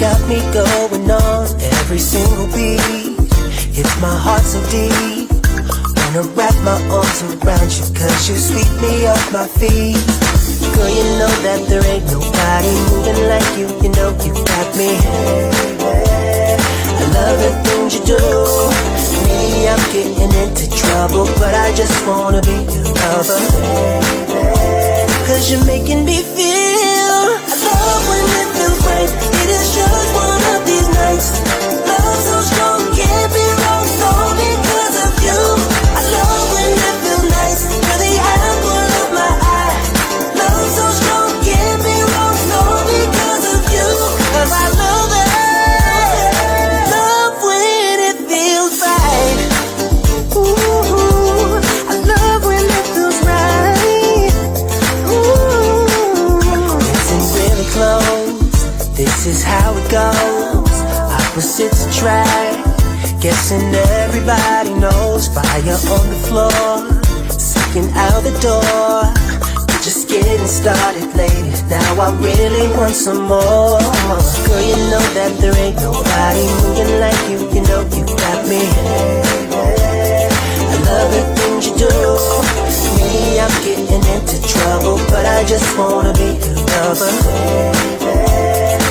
got me going on every single beat. Hits my heart so deep. Wanna wrap my arms around you, cause you sweep me off my feet. Girl, you know that there ain't nobody moving like you. You know you got me. I love the things you do. Maybe I'm getting into trouble, but I just wanna be your lover. Cause you're making me feel. I love when it feels right. It is just one of these nights. Love so strong, can't be wrong. It's all because of you. I love when it feels nice. You're the apple of my eye. Love so strong, can't be wrong. It's all because of you. Cause I love it. Love when it feels right. Ooh, I love when it feels right. Ooh, listen really close. This is how it goes. Opposites attract. Guessing everybody knows. Fire on the floor, seeking out the door. We're just getting started, ladies. Now I really want some more. Girl, you know that there ain't nobody moving like you. You know you got me. I love the things you do. Maybe I'm getting into trouble, but I just wanna be your lover.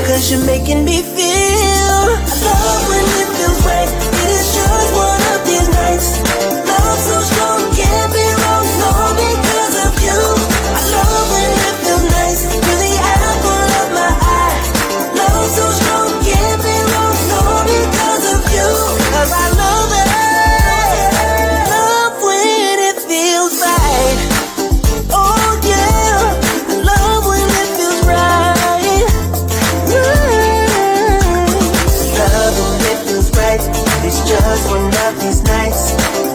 Cause you're making me feel. I love when it feels right. It is just one of these nights. Love so strong, can't be wrong. All because of you. I love when it feels nice. You're the apple of my eye. Love so strong, can't be wrong. All because of you. Cause I love it. Love when it feels right. Oh yeah, I love when it feels right. Love when it feels right. It's just one of these nights.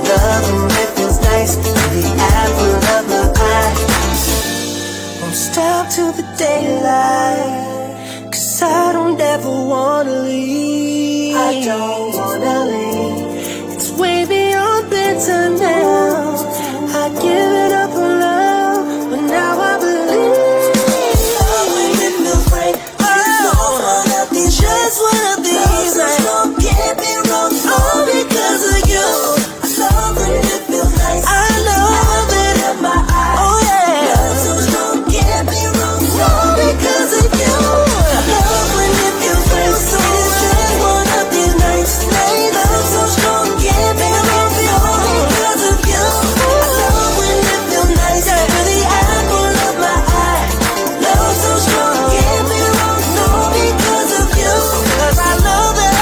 Love when it feels nice. The apple of my eye. Won't stop till the daylight. Cause I don't ever wanna leave. I don't wanna leave. It's way beyond bedtime now. I give it up on love, but now I believe. Love when it feels right. It's just one of these nights. Can't be wrong, all because of you. I love when it feels nice. I love it in my eyes. Oh yeah. Love so strong, can't be wrong, all because of you. I love when it feels right. It's just one of these nights. Love so strong, can't be wrong, all because of you. I love when it feels nice. You're the apple of my eye. Love so strong, can't be wrong, all because of you. Cause I love it.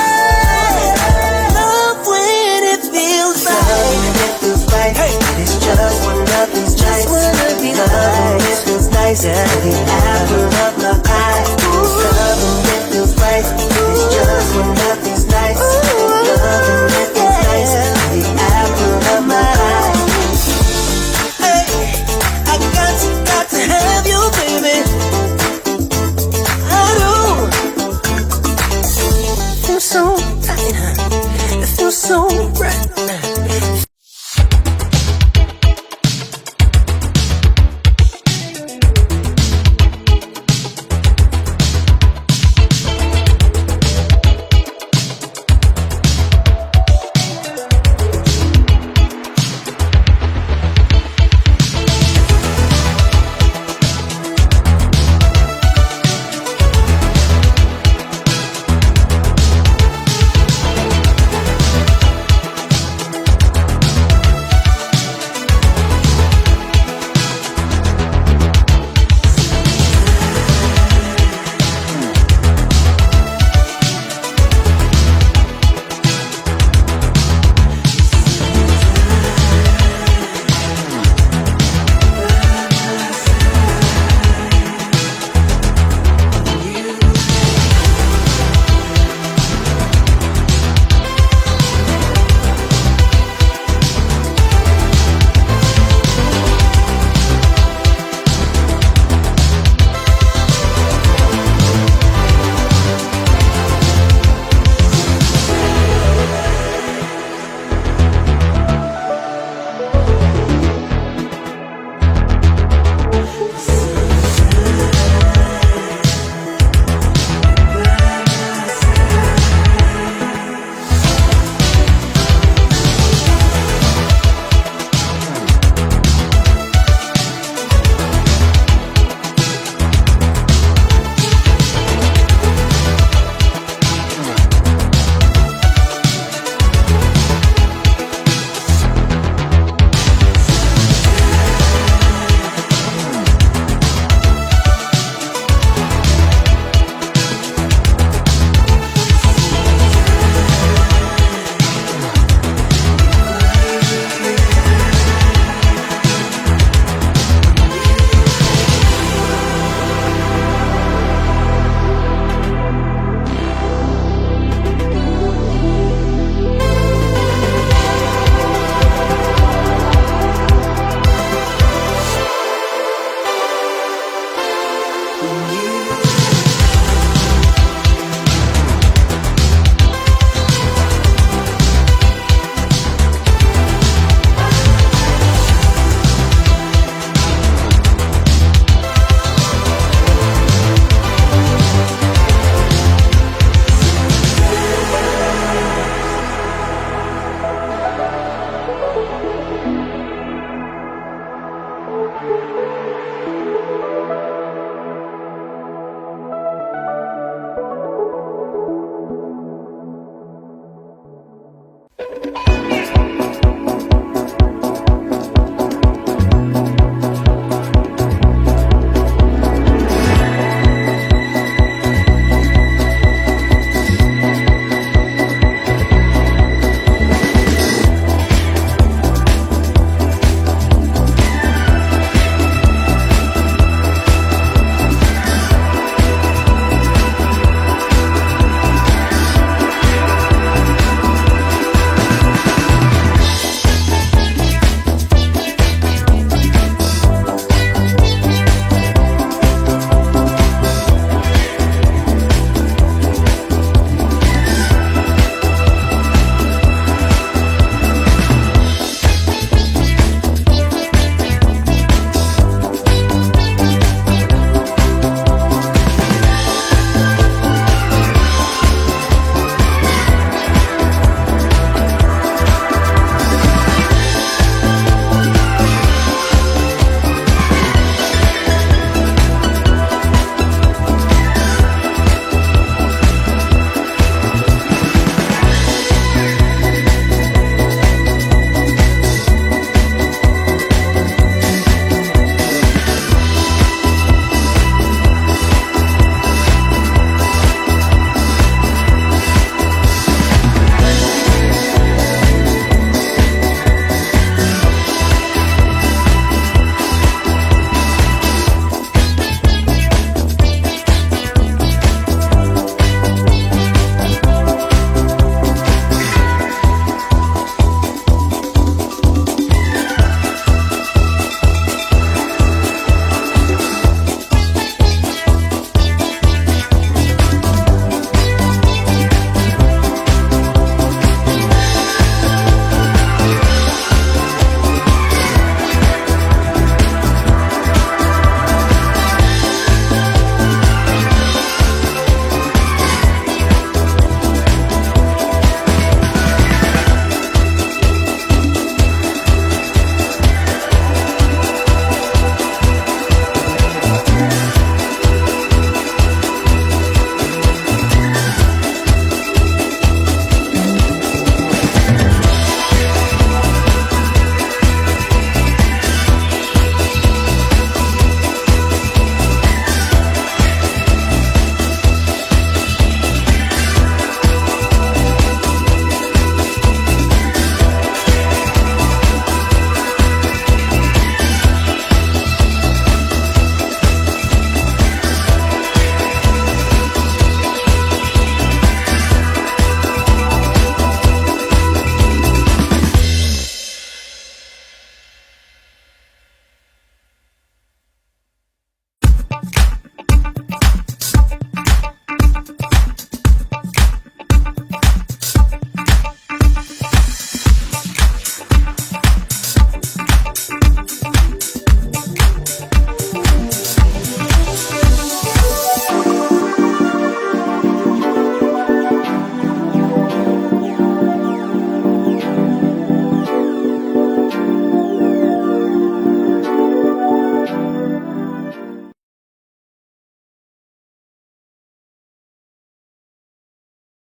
Love when it feels right. It feels right. Hey. It's just one of these nights. Love when it feels nice. Yeah, the apple of my eye. Love when it feels right. It's just one of these nights. Love when it feels nice. The apple of my eye. Hey, I got to have you, baby. I do. Feel so